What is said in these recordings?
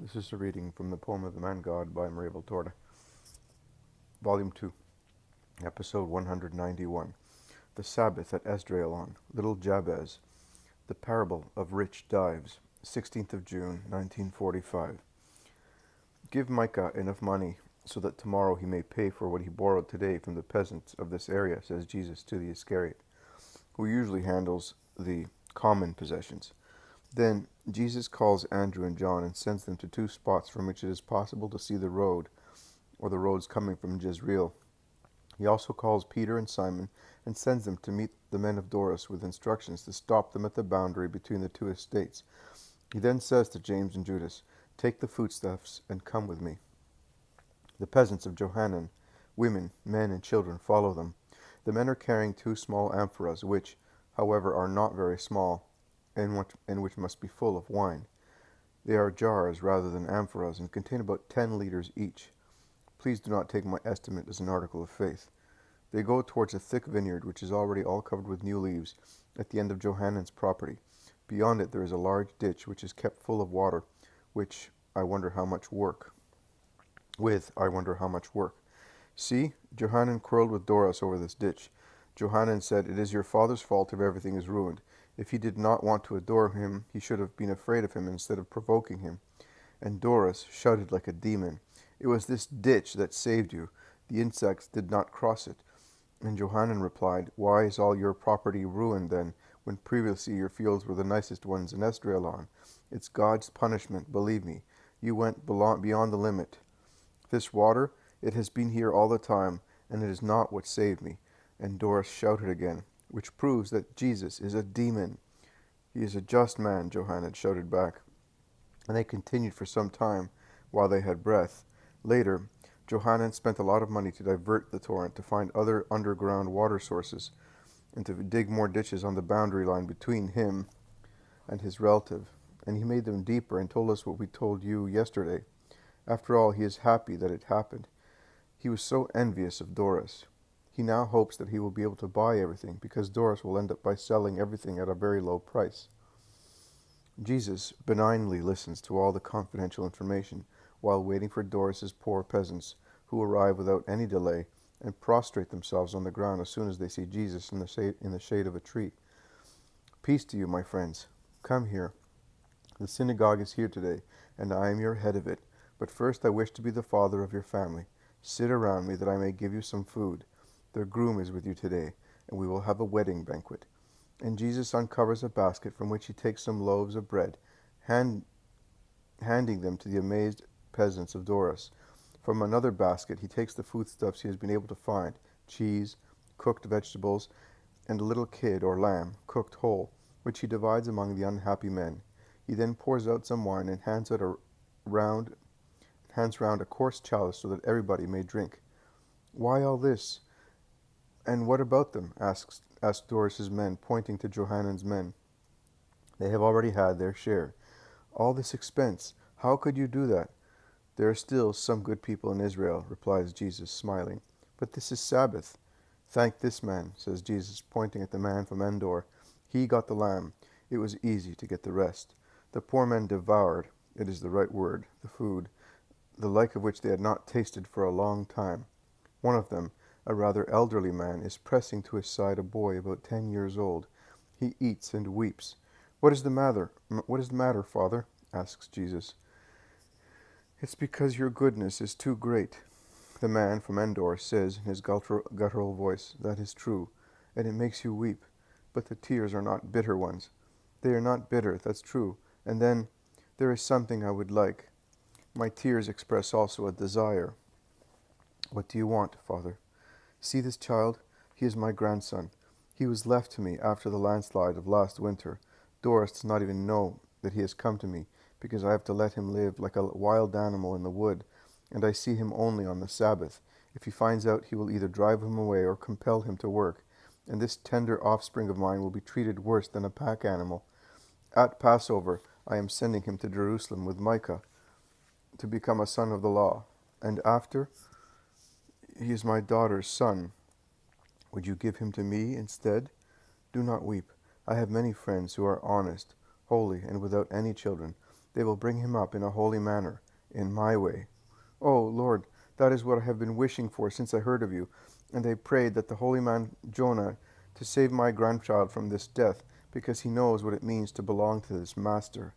This is a reading from the poem of the Man God by Maria Valtorta, Volume 2, Episode 191. The Sabbath at Esdraelon, Little Jabez, The Parable of Rich Dives, 16th of June, 1945. Give Micah enough money so that tomorrow he may pay for what he borrowed today from the peasants of this area, says Jesus to the Iscariot, who usually handles the common possessions. Then Jesus calls Andrew and John and sends them to two spots from which it is possible to see the road, or the roads coming from Jezreel. He also calls Peter and Simon and sends them to meet the men of Doras with instructions to stop them at the boundary between the two estates. He then says to James and Judas, "Take the foodstuffs and come with me." The peasants of Johanan, women, men, and children, follow them. The men are carrying two small amphoras, which, however, are not very small, and which must be full of wine. They are jars rather than amphoras, and contain about 10 liters each. Please do not take my estimate as an article of faith. They go towards a thick vineyard, which is already all covered with new leaves, at the end of Johanan's property. Beyond it there is a large ditch, which is kept full of water, which I wonder how much work. See, Johanan quarreled with Doras over this ditch. Johanan said, "It is your father's fault if everything is ruined. If he did not want to adore him, he should have been afraid of him instead of provoking him." And Doras shouted like a demon, "It was this ditch that saved you. The insects did not cross it." And Johanan replied, "Why is all your property ruined then, when previously your fields were the nicest ones in Esdraelon? It's God's punishment, believe me. You went beyond the limit. This water, it has been here all the time, and it is not what saved me." And Doras shouted again, which proves that Jesus is a demon. "He is a just man," Johanan shouted back. And they continued for some time, while they had breath. Later, Johanan spent a lot of money to divert the torrent, to find other underground water sources, and to dig more ditches on the boundary line between him and his relative. And he made them deeper and told us what we told you yesterday. After all, he is happy that it happened. He was so envious of Doras. He now hopes that he will be able to buy everything, because Doras will end up by selling everything at a very low price. Jesus benignly listens to all the confidential information, while waiting for Doras's poor peasants, who arrive without any delay, and prostrate themselves on the ground as soon as they see Jesus in the shade of a tree. "Peace to you, my friends. Come here. The synagogue is here today, and I am your head of it. But first I wish to be the father of your family. Sit around me that I may give you some food. Their groom is with you today, and we will have a wedding banquet." And Jesus uncovers a basket from which he takes some loaves of bread, handing them to the amazed peasants of Doras. From another basket he takes the foodstuffs he has been able to find, cheese, cooked vegetables, and a little kid or lamb, cooked whole, which he divides among the unhappy men. He then pours out some wine and hands round a coarse chalice so that everybody may drink. "Why all this? And what about them?" asked Doras's men, pointing to Johanan's men. "They have already had their share." "All this expense, how could you do that?" "There are still some good people in Israel," replies Jesus, smiling. "But this is Sabbath." "Thank this man," says Jesus, pointing at the man from Endor. "He got the lamb. It was easy to get the rest." The poor men devoured, it is the right word, the food, the like of which they had not tasted for a long time. One of them, a rather elderly man, is pressing to his side a boy about 10 years old. He eats and weeps. What is the matter, Father?" asks Jesus. "It's because your goodness is too great," the man from Endor says in his guttural voice. "That is true, and it makes you weep. But the tears are not bitter ones." "They are not bitter, that's true. And then, there is something I would like. My tears express also a desire." "What do you want, Father?" "See this child? He is my grandson. He was left to me after the landslide of last winter. Doras does not even know that he has come to me, because I have to let him live like a wild animal in the wood, and I see him only on the Sabbath. If he finds out, he will either drive him away or compel him to work, and this tender offspring of mine will be treated worse than a pack animal. At Passover, I am sending him to Jerusalem with Micah to become a son of the law, and after, he is my daughter's son. Would you give him to me instead? Do not weep. I have many friends who are honest, holy, and without any children. They will bring him up in a holy manner, in my way. Oh, Lord, that is what I have been wishing for since I heard of you. And I prayed that the holy man Jonah to save my grandchild from this death, because he knows what it means to belong to this master.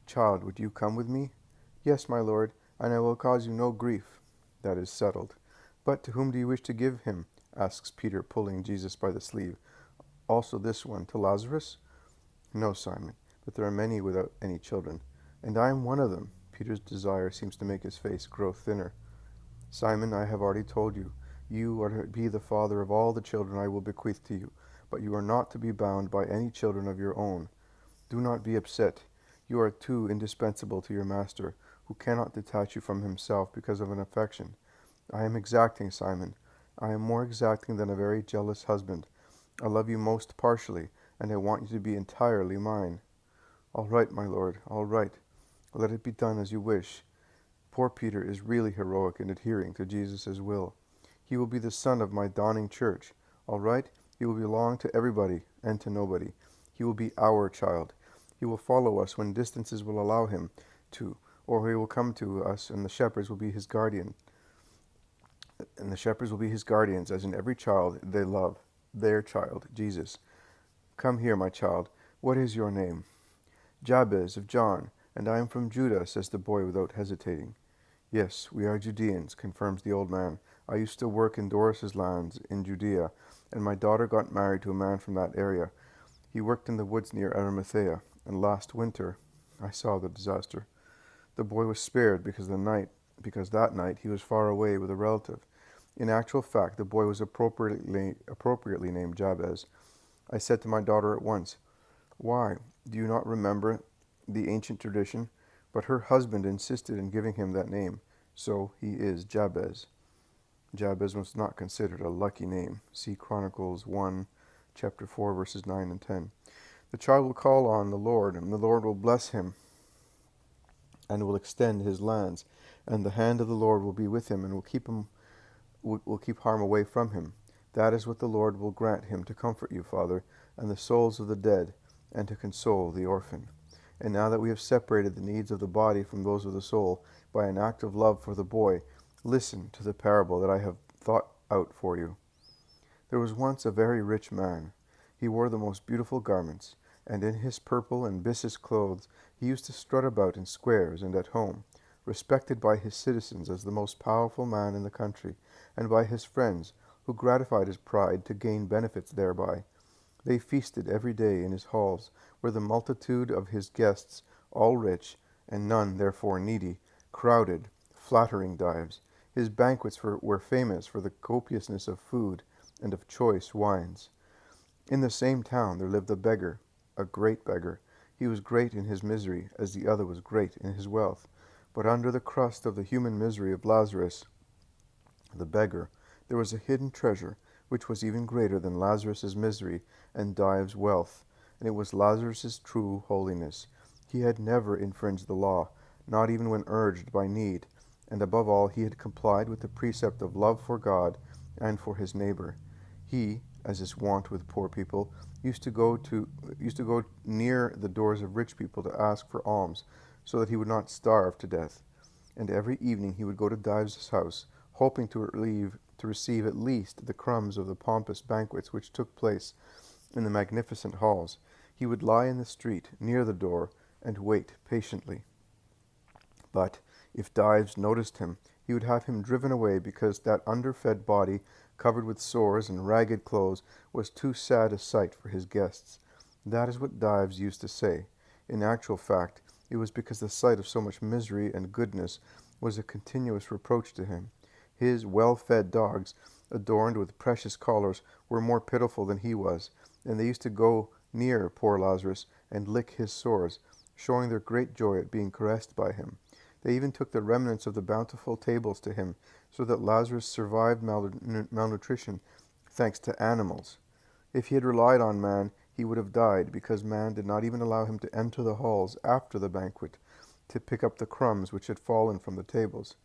Child, would you come with me? Yes, my lord, and I will cause you no grief. That is settled. But to whom do you wish to give him? Asks Peter, pulling Jesus by the sleeve. Also this one, to Lazarus? No, Simon, but there are many without any children, and I am one of them. Peter's desire seems to make his face grow thinner. Simon, I have already told you, you are to be the father of all the children I will bequeath to you, but you are not to be bound by any children of your own. Do not be upset. You are too indispensable to your master, who cannot detach you from himself because of an affection. I am exacting, Simon. I am more exacting than a very jealous husband. I love you most partially, and I want you to be entirely mine. All right, my lord, all right. Let it be done as you wish. Poor Peter is really heroic in adhering to Jesus' will. He will be the son of my dawning church. All right? He will belong to everybody and to nobody. He will be our child. He will follow us when distances will allow him to, or he will come to us, and the shepherds will be his guardian. And the shepherds will be his guardians, as in every child they love, their child, Jesus. Come here, my child. What is your name? Jabez of John, and I am from Judah, says the boy without hesitating. Yes, we are Judeans, confirms the old man. I used to work in Doras' lands in Judea, and my daughter got married to a man from that area. He worked in the woods near Arimathea, and last winter I saw the disaster. The boy was spared because that night he was far away with a relative. In actual fact, the boy was appropriately named Jabez. I said to my daughter at once, "Why, do you not remember the ancient tradition?" But her husband insisted in giving him that name, so he is Jabez. Jabez was not considered a lucky name. See Chronicles 1, chapter 4, verses 9 and 10. The child will call on the Lord, and the Lord will bless him and will extend his lands, and the hand of the Lord will be with him and will keep harm away from him. That is what the Lord will grant him to comfort you, Father, and the souls of the dead, and to console the orphan. And now that we have separated the needs of the body from those of the soul by an act of love for the boy, listen to the parable that I have thought out for you. There was once a very rich man. He wore the most beautiful garments, and in his purple and byssus clothes he used to strut about in squares and at home, respected by his citizens as the most powerful man in the country, and by his friends, who gratified his pride to gain benefits thereby. They feasted every day in his halls, where the multitude of his guests, all rich, and none therefore needy, crowded, flattering Dives. His banquets were famous for the copiousness of food and of choice wines. In the same town there lived a beggar, a great beggar. He was great in his misery, as the other was great in his wealth. But under the crust of the human misery of Lazarus, the beggar, there was a hidden treasure, which was even greater than Lazarus's misery and Dives' wealth, and it was Lazarus's true holiness. He had never infringed the law, not even when urged by need, and above all he had complied with the precept of love for God and for his neighbor. He, as is wont with poor people, used to go near the doors of rich people to ask for alms, so that he would not starve to death. And every evening he would go to Dives' house, hoping to receive at least the crumbs of the pompous banquets which took place in the magnificent halls. He would lie in the street, near the door, and wait patiently. But if Dives noticed him, he would have him driven away, because that underfed body, covered with sores and ragged clothes, was too sad a sight for his guests. That is what Dives used to say. In actual fact, it was because the sight of so much misery and goodness was a continuous reproach to him. His well-fed dogs, adorned with precious collars, were more pitiful than he was, and they used to go near poor Lazarus and lick his sores, showing their great joy at being caressed by him. They even took the remnants of the bountiful tables to him, so that Lazarus survived malnutrition thanks to animals. If he had relied on man, he would have died, because man did not even allow him to enter the halls after the banquet to pick up the crumbs which had fallen from the tables.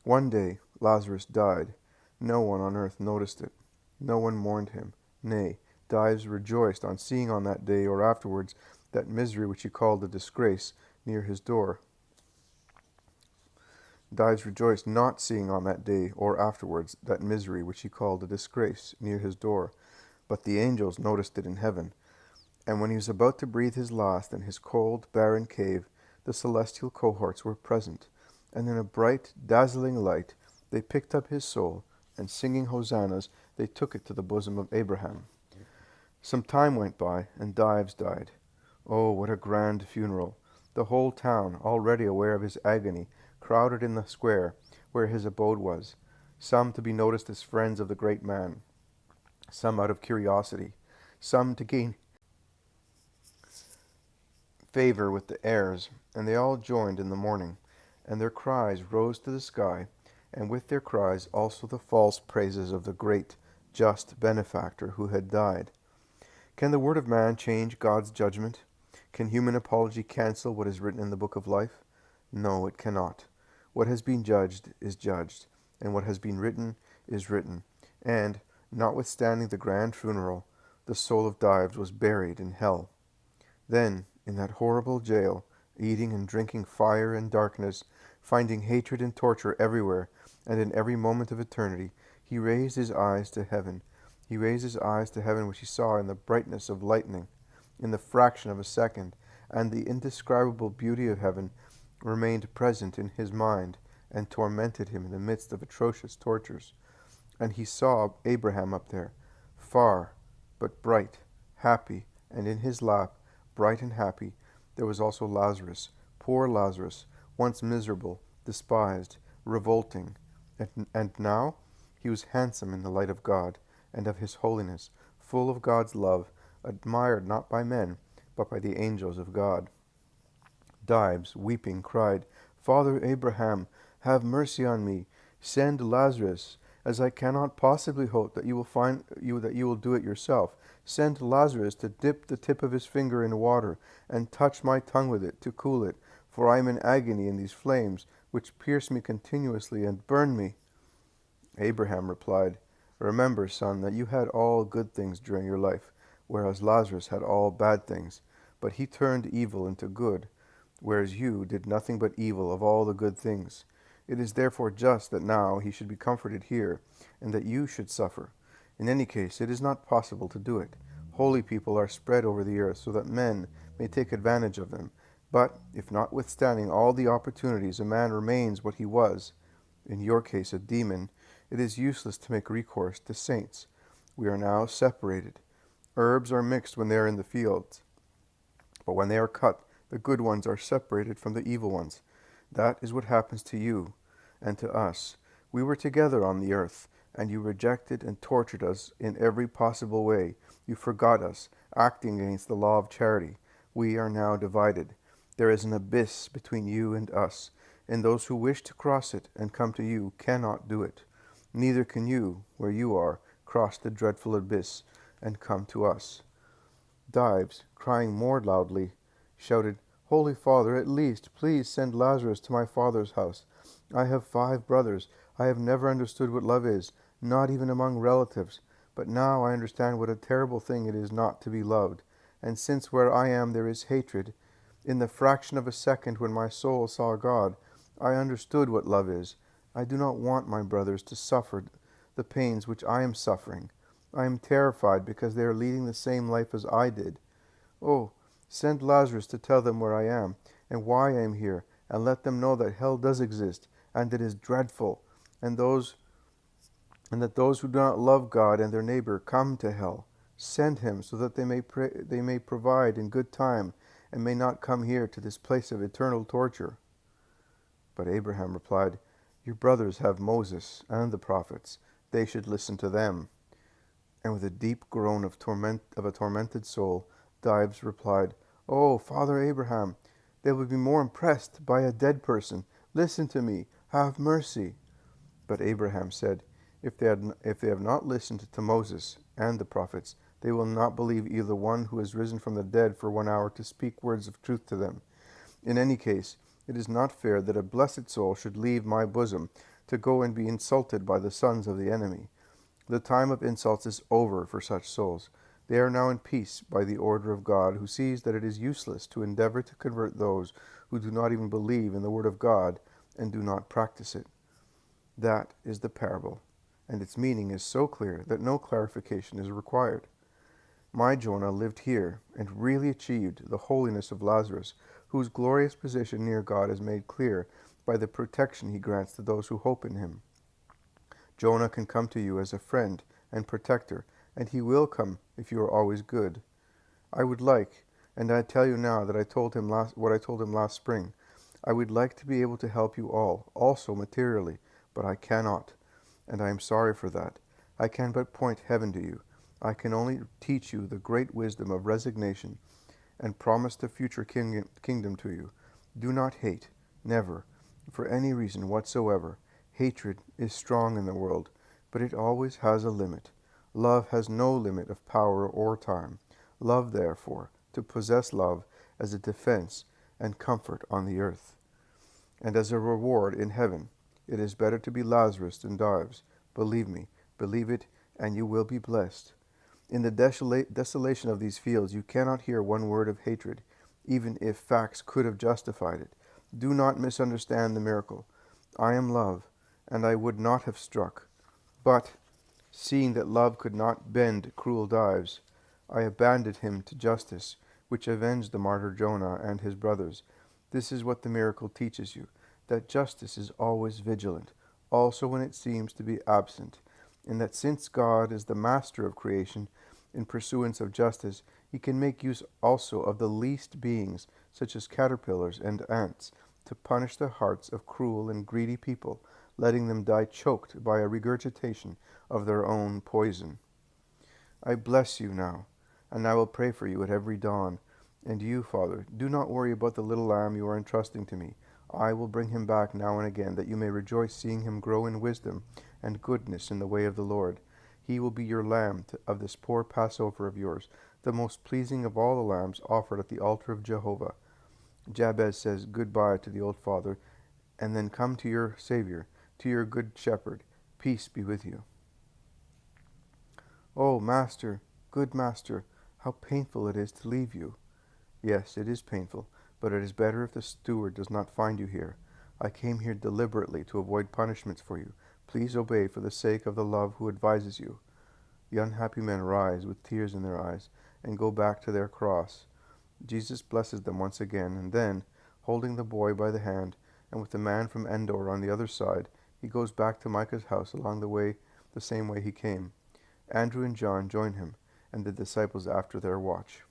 One day Lazarus died. No one on earth noticed it. No one mourned him. Nay, Dives rejoiced on seeing on that day or afterwards that misery which he called a disgrace near his door. Dives rejoiced, not seeing on that day or afterwards that misery which he called a disgrace near his door, but the angels noticed it in heaven. And when he was about to breathe his last in his cold, barren cave, the celestial cohorts were present, and in a bright, dazzling light they picked up his soul, and singing hosannas, they took it to the bosom of Abraham. Some time went by, and Dives died. Oh, what a grand funeral! The whole town, already aware of his agony, crowded in the square where his abode was, some to be noticed as friends of the great man, some out of curiosity, some to gain favor with the heirs, and they all joined in the mourning, and their cries rose to the sky, and with their cries also the false praises of the great, just benefactor who had died. Can the word of man change God's judgment? Can human apology cancel what is written in the book of life? No, it cannot. What has been judged is judged, and what has been written is written. And, notwithstanding the grand funeral, the soul of Dives was buried in hell. Then, in that horrible jail, eating and drinking fire and darkness, finding hatred and torture everywhere, and in every moment of eternity, he raised his eyes to heaven. He raised his eyes to heaven, which he saw in the brightness of lightning, in the fraction of a second, and the indescribable beauty of heaven remained present in his mind, and tormented him in the midst of atrocious tortures. And he saw Abraham up there, far, but bright, happy, and in his lap, bright and happy, there was also Lazarus, poor Lazarus, once miserable, despised, revolting, and now he was handsome in the light of God and of his holiness, full of God's love, admired not by men, but by the angels of God. Dives, weeping, cried, Father Abraham, have mercy on me. Send Lazarus, as I cannot possibly hope that you will do it yourself. Send Lazarus to dip the tip of his finger in water, and touch my tongue with it, to cool it, for I am in agony in these flames, which pierce me continuously and burn me. Abraham replied, Remember, son, that you had all good things during your life, whereas Lazarus had all bad things. But he turned evil into good, whereas you did nothing but evil of all the good things. It is therefore just that now he should be comforted here, and that you should suffer. In any case, it is not possible to do it. Holy people are spread over the earth, so that men may take advantage of them. But if notwithstanding all the opportunities a man remains what he was, in your case a demon, it is useless to make recourse to saints. We are now separated. Herbs are mixed when they are in the fields, but when they are cut, the good ones are separated from the evil ones. That is what happens to you and to us. We were together on the earth, and you rejected and tortured us in every possible way. You forgot us, acting against the law of charity. We are now divided. There is an abyss between you and us, and those who wish to cross it and come to you cannot do it. Neither can you, where you are, cross the dreadful abyss and come to us. Dives, crying more loudly, shouted, Holy Father, at least, please send Lazarus to my father's house. I have 5 brothers. I have never understood what love is, not even among relatives. But now I understand what a terrible thing it is not to be loved. And since where I am there is hatred, in the fraction of a second when my soul saw God, I understood what love is. I do not want my brothers to suffer the pains which I am suffering. I am terrified because they are leading the same life as I did. Oh, send Lazarus to tell them where I am and why I am here, and let them know that hell does exist, and it is dreadful, and that those who do not love God and their neighbor come to hell. Send him so that they may provide in good time, and may not come here to this place of eternal torture. But Abraham replied, Your brothers have Moses and the prophets. They should listen to them. And with a deep groan of a tormented soul, Dives replied, Oh, Father Abraham, they will be more impressed by a dead person. Listen to me. Have mercy. But Abraham said, If they have not listened to Moses and the prophets, they will not believe either one who has risen from the dead for 1 hour to speak words of truth to them. In any case, it is not fair that a blessed soul should leave my bosom to go and be insulted by the sons of the enemy. The time of insults is over for such souls. They are now in peace by the order of God, who sees that it is useless to endeavor to convert those who do not even believe in the word of God and do not practice it. That is the parable, and its meaning is so clear that no clarification is required. My Jonah lived here and really achieved the holiness of Lazarus, whose glorious position near God is made clear by the protection he grants to those who hope in him. Jonah can come to you as a friend and protector, and he will come if you are always good. I would like, and I tell you now that what I told him last spring, I would like to be able to help you all, also materially, but I cannot, and I am sorry for that. I can but point heaven to you. I can only teach you the great wisdom of resignation and promise the future kingdom to you. Do not hate, never, for any reason whatsoever. Hatred is strong in the world, but it always has a limit. Love has no limit of power or time. Love, therefore, to possess love as a defense and comfort on the earth. And as a reward in heaven, it is better to be Lazarus than Dives. Believe me, believe it, and you will be blessed. In the desolation of these fields, you cannot hear one word of hatred, even if facts could have justified it. Do not misunderstand the miracle. I am love, and I would not have struck. But, seeing that love could not bend cruel Dives, I abandoned him to justice, which avenged the martyr Jonah and his brothers. This is what the miracle teaches you, that justice is always vigilant, also when it seems to be absent, and that since God is the master of creation, in pursuance of justice, he can make use also of the least beings, such as caterpillars and ants, to punish the hearts of cruel and greedy people, letting them die choked by a regurgitation of their own poison. I bless you now, and I will pray for you at every dawn. And you, Father, do not worry about the little lamb you are entrusting to me. I will bring him back now and again, that you may rejoice seeing him grow in wisdom and goodness in the way of the Lord. He will be your lamb of this poor Passover of yours, the most pleasing of all the lambs offered at the altar of Jehovah. Jabez says goodbye to the old father, and then come to your Savior, to your good shepherd. Peace be with you. Oh, Master, good Master, how painful it is to leave you. Yes, it is painful, but it is better if the steward does not find you here. I came here deliberately to avoid punishments for you. Please obey for the sake of the love who advises you. The unhappy men rise with tears in their eyes and go back to their cross. Jesus blesses them once again, and then, holding the boy by the hand, and with the man from Endor on the other side, he goes back to Micah's house along the same way he came. Andrew and John join him, and the disciples after their watch.